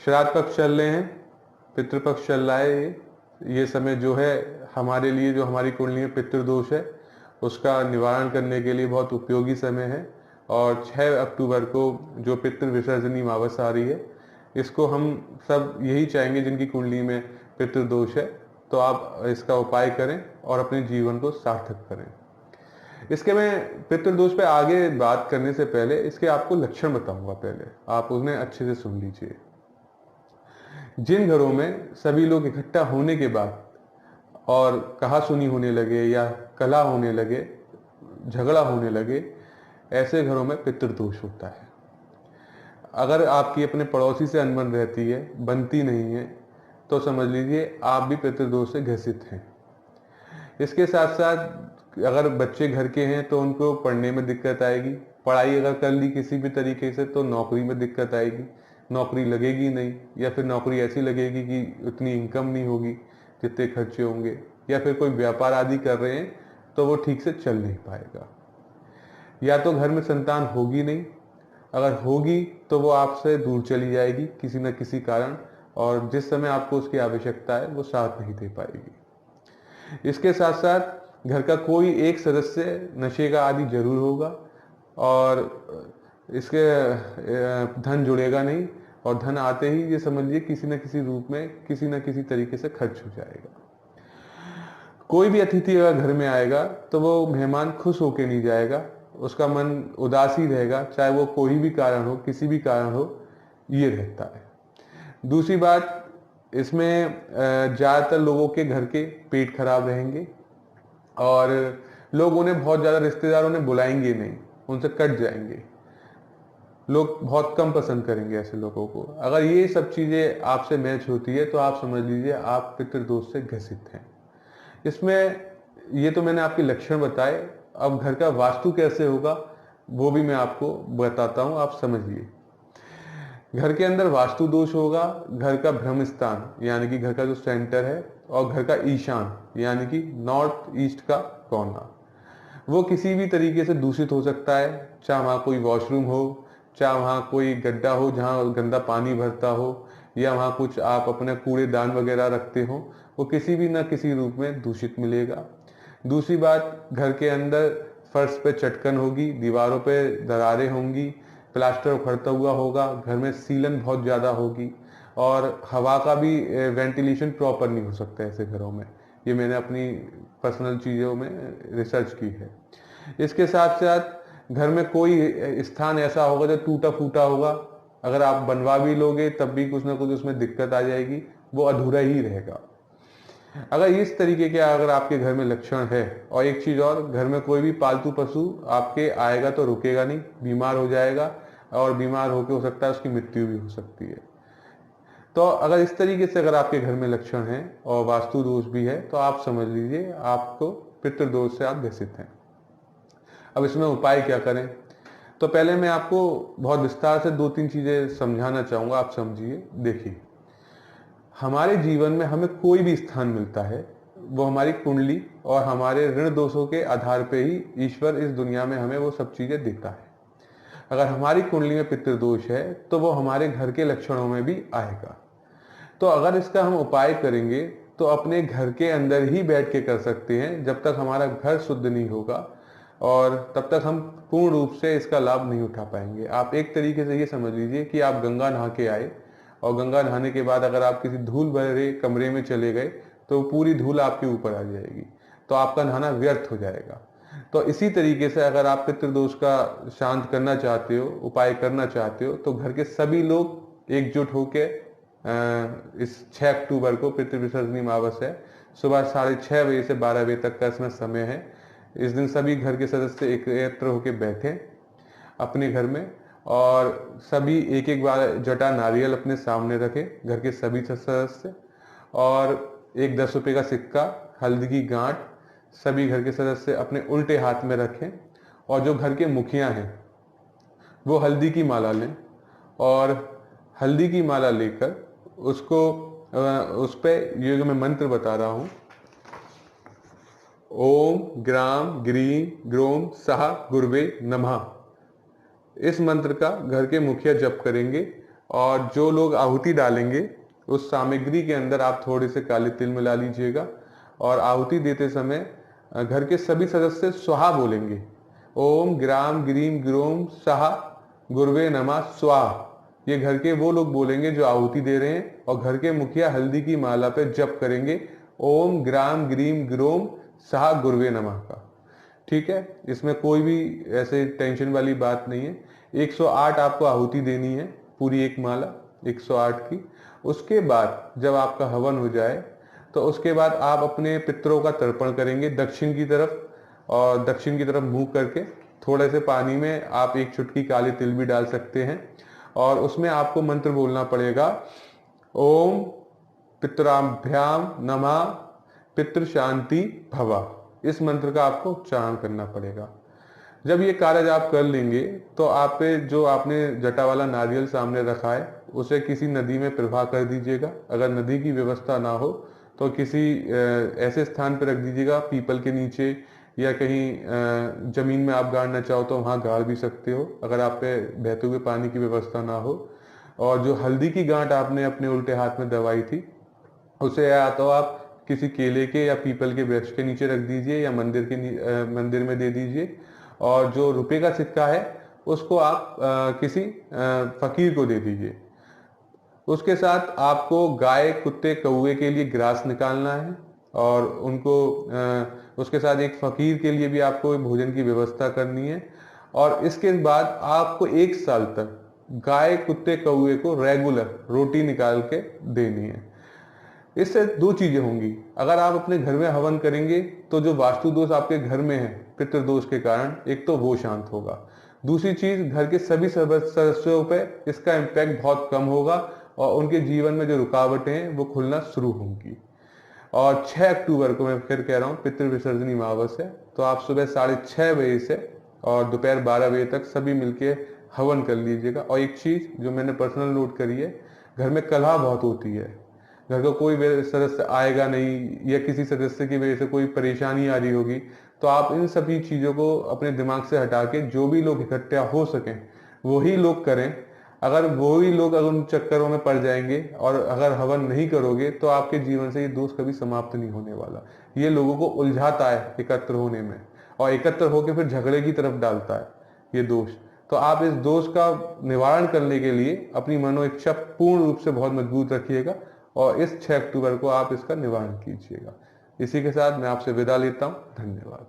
श्राद्ध पक्ष चल रहे हैं, पितृपक्ष चल रहा है। ये समय जो है हमारे लिए, जो हमारी कुंडली में पितृदोष है उसका निवारण करने के लिए बहुत उपयोगी समय है। और 6 अक्टूबर को जो पितृ विसर्जनी अमावस्या आ रही है, इसको हम सब यही चाहेंगे जिनकी कुंडली में पितृदोष है, तो आप इसका उपाय करें और अपने जीवन को सार्थक करें। इसके मैं पितृदोष पे आगे बात करने से पहले इसके आपको लक्षण बताऊंगा, पहले आप उन्हें अच्छे से सुन लीजिए। जिन घरों में सभी लोग इकट्ठा होने के बाद और कहा सुनी होने लगे या कलह होने लगे, झगड़ा होने लगे, ऐसे घरों में पितृदोष होता है। अगर आपकी अपने पड़ोसी से अनबन रहती है, बनती नहीं है, तो समझ लीजिए आप भी पितृदोष से ग्रसित हैं। इसके साथ साथ अगर बच्चे घर के हैं तो उनको पढ़ने में दिक्कत आएगी, पढ़ाई अगर कर ली किसी भी तरीके से तो नौकरी में दिक्कत आएगी, नौकरी लगेगी नहीं, या फिर नौकरी ऐसी लगेगी कि उतनी इनकम नहीं होगी जितने खर्चे होंगे, या फिर कोई व्यापार आदि कर रहे हैं तो वो ठीक से चल नहीं पाएगा। या तो घर में संतान होगी नहीं, अगर होगी तो वो आपसे दूर चली जाएगी किसी न किसी कारण, और जिस समय आपको उसकी आवश्यकता है वो साथ नहीं दे पाएगी। इसके साथ साथ घर का कोई एक सदस्य नशे का आदि जरूर होगा, और इसके धन जुड़ेगा नहीं, और धन आते ही ये समझ लीजिए किसी न किसी रूप में किसी न किसी तरीके से खर्च हो जाएगा। कोई भी अतिथि अगर घर में आएगा तो वो मेहमान खुश होके नहीं जाएगा, उसका मन उदास ही रहेगा, चाहे वो कोई भी कारण हो, किसी भी कारण हो, ये रहता है। दूसरी बात, इसमें ज़्यादातर लोगों के घर के पेट खराब रहेंगे, और लोग उन्हें बहुत ज़्यादा, रिश्तेदार उन्हें बुलाएंगे नहीं, उनसे कट जाएंगे, लोग बहुत कम पसंद करेंगे ऐसे लोगों को। अगर ये सब चीज़ें आपसे मैच होती है तो आप समझ लीजिए आप पितृदोष से ग्रसित हैं। इसमें ये तो मैंने आपके लक्षण बताए, अब घर का वास्तु कैसे होगा वो भी मैं आपको बताता हूँ, आप समझिए। घर के अंदर वास्तु दोष होगा घर का ब्रह्म स्थान यानी कि घर का जो सेंटर है, और घर का ईशान यानी कि नॉर्थ ईस्ट का कोना, वो किसी भी तरीके से दूषित हो सकता है। चाहे वहाँ कोई वॉशरूम हो, चाहे वहाँ कोई गड्ढा हो जहाँ गंदा पानी भरता हो, या वहाँ कुछ आप अपने कूड़ेदान वगैरह रखते हो, वो किसी भी न किसी रूप में दूषित मिलेगा। दूसरी बात, घर के अंदर फर्श पे चटकन होगी, दीवारों पे दरारें होंगी, प्लास्टर उखड़ता हुआ होगा, घर में सीलन बहुत ज़्यादा होगी, और हवा का भी वेंटिलेशन प्रॉपर नहीं हो सकता ऐसे घरों में। ये मैंने अपनी पर्सनल चीज़ों में रिसर्च की है। इसके साथ साथ घर में कोई स्थान ऐसा होगा जो टूटा फूटा होगा, अगर आप बनवा भी लोगे तब भी कुछ ना कुछ उसमें दिक्कत आ जाएगी, वो अधूरा ही रहेगा। अगर इस तरीके के अगर आपके घर में लक्षण है, और एक चीज़ और, घर में कोई भी पालतू पशु आपके आएगा तो रुकेगा नहीं, बीमार हो जाएगा, और बीमार होकर हो सकता है उसकी मृत्यु भी हो सकती है। तो अगर इस तरीके से अगर आपके घर में लक्षण हैं और वास्तु दोष भी है तो आप समझ लीजिए आपको पितृदोष से आप ग्रसित हैं। अब इसमें उपाय क्या करें, तो पहले मैं आपको बहुत विस्तार से 2-3 चीजें समझाना चाहूंगा, आप समझिए। देखिए, हमारे जीवन में हमें कोई भी स्थान मिलता है, वो हमारी कुंडली और हमारे ऋण दोषों के आधार पे ही ईश्वर इस दुनिया में हमें वो सब चीजें देता है। अगर हमारी कुंडली में पितृदोष है तो वो हमारे घर के लक्षणों में भी आएगा। तो अगर इसका हम उपाय करेंगे तो अपने घर के अंदर ही बैठ के कर सकते हैं, जब तक हमारा घर शुद्ध नहीं होगा, और तब तक हम पूर्ण रूप से इसका लाभ नहीं उठा पाएंगे। आप एक तरीके से ये समझ लीजिए कि आप गंगा नहा के आए, और गंगा नहाने के बाद अगर आप किसी धूल भरे कमरे में चले गए तो पूरी धूल आपके ऊपर आ जाएगी, तो आपका नहाना व्यर्थ हो जाएगा। तो इसी तरीके से अगर आप पितृदोष का शांत करना चाहते हो, उपाय करना चाहते हो, तो घर के सभी लोग एकजुट होकर इस 6 अक्टूबर को पितृ विसर्जनी अमावस्या है, सुबह 6:30 बजे से 12 बजे तक का इसमें समय है। इस दिन सभी घर के सदस्य एकत्र होकर बैठे अपने घर में, और सभी एक एक बार जटा नारियल अपने सामने रखें, घर के सभी सदस्य, और एक 10 रुपये का सिक्का, हल्दी की गांठ सभी घर के सदस्य अपने उल्टे हाथ में रखें, और जो घर के मुखिया हैं वो हल्दी की माला लें, और हल्दी की माला लेकर उसको उस पे ये जो मैं मंत्र बता रहा हूं, ओम ग्राम ग्रीम ग्रोम सहा गुरुवे नमः, इस मंत्र का घर के मुखिया जप करेंगे, और जो लोग आहुति डालेंगे उस सामग्री के अंदर आप थोड़े से काले तिल मिला लीजिएगा और आहुति देते समय घर के सभी सदस्य स्वाहा बोलेंगे। ओम ग्राम ग्रीम ग्रोम स्वाहा गुरुवे नमः स्वाहा। ये घर के वो लोग बोलेंगे जो आहुति दे रहे हैं और घर के मुखिया हल्दी की माला पे जप करेंगे ओम ग्राम ग्रीम ग्रोम स्वाहा गुरुवे नमः का। ठीक है, इसमें कोई भी ऐसे टेंशन वाली बात नहीं है। 108 आपको आहुति देनी है, पूरी एक माला 108 की। उसके बाद जब आपका हवन हो जाए तो उसके बाद आप अपने पितरों का तर्पण करेंगे दक्षिण की तरफ, और दक्षिण की तरफ मुंह करके थोड़े से पानी में आप एक चुटकी काले तिल भी डाल सकते हैं और उसमें आपको मंत्र बोलना पड़ेगा ओम पितराभ्याम नमः पितृ शांति भवा। इस मंत्र का आपको उच्चारण करना पड़ेगा। जब ये कार्य आप कर लेंगे तो आप पे जो आपने जटा वाला नारियल सामने रखा है उसे किसी नदी में प्रवाह कर दीजिएगा। अगर नदी की व्यवस्था ना हो तो किसी ऐसे स्थान पर रख दीजिएगा, पीपल के नीचे या कहीं जमीन में आप गाड़ना चाहो तो वहां गाड़ भी सकते हो, अगर आप पे बहते हुए पानी की व्यवस्था ना हो। और जो हल्दी की गांठ आपने अपने उल्टे हाथ में दबाई थी उसे या तो आप किसी केले के या पीपल के वृक्ष के नीचे रख दीजिए या मंदिर में दे दीजिए। और जो रुपए का सिक्का है उसको आप किसी फकीर को दे दीजिए। उसके साथ आपको गाय कुत्ते कौवे के लिए ग्रास निकालना है और उनको उसके साथ एक फकीर के लिए भी आपको भोजन की व्यवस्था करनी है। और इसके बाद आपको 1 साल तक गाय कुत्ते कौवे को रेगुलर रोटी निकाल के देनी है। इससे 2 चीजें होंगी। अगर आप अपने घर में हवन करेंगे तो जो वास्तु दोष आपके घर में है पितृदोष के कारण, एक तो वो शांत होगा। दूसरी चीज, घर के सभी सदस्यों पे इसका इम्पैक्ट बहुत कम होगा और उनके जीवन में जो रुकावटें हैं वो खुलना शुरू होंगी। और 6 अक्टूबर को मैं फिर कह रहा हूँ पितृ विसर्जनी अमावस है, तो आप सुबह 6:30 बजे से और दोपहर 12 बजे तक सभी मिलके हवन कर लीजिएगा। और एक चीज जो मैंने पर्सनल नोट करी है, घर में कलह बहुत होती है, घर का कोई सदस्य आएगा नहीं या किसी सदस्य की वजह से कोई परेशानी आ रही होगी, तो आप इन सभी चीजों को अपने दिमाग से हटा के जो भी लोग इकट्ठा हो सकें वही लोग करें। अगर वही लोग अगर उन चक्करों में पड़ जाएंगे और अगर हवन नहीं करोगे तो आपके जीवन से ये दोष कभी समाप्त नहीं होने वाला। ये लोगों को उलझाता है एकत्र होने में और एकत्र होकर फिर झगड़े की तरफ डालता है ये दोष। तो आप इस दोष का निवारण करने के लिए अपनी मनोइच्छा पूर्ण रूप से बहुत मजबूत रखिएगा और इस 6 अक्टूबर को आप इसका निवारण कीजिएगा। इसी के साथ मैं आपसे विदा लेता हूँ। धन्यवाद।